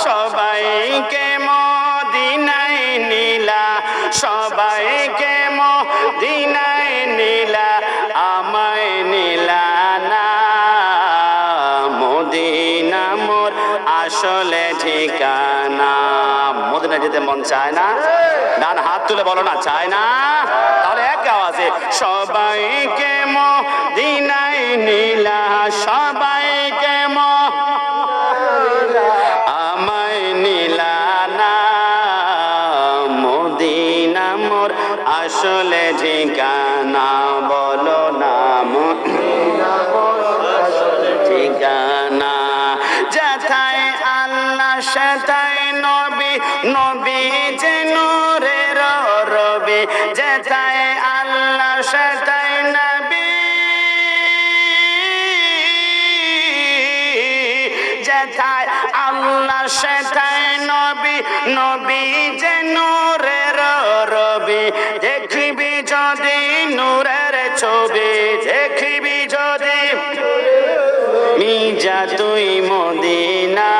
সবাইকে মদিনায় নিলা, সবাইকে মদিনায় নিলা, আমায় নিলা না। মদিনা মোর আসলে ঠিকানা। মদিনা যেতে মন চায় না? ডান হাত তুলে বলো না, চায় না? তাহলে এক আওয়াজে সবাইকে মদিনায় নিলা, সবাইকে আমায় নিলা না। মদিনা মোর আসলে ঠিকানা, বলো না মদিনা মোর আসলে ঠিকানা। যেথায় আল্লাহ সেথায় নবী, নবী যে নূরের রবি। যেথায় আল্লাহ সেথায় নবী, যেথায় আল্লাহ সেথায় নবী, নবী যে নূরের রবি। দেখবি যদি নূরের ছবি, দেখবি যদি মিজা তুই মদিনা।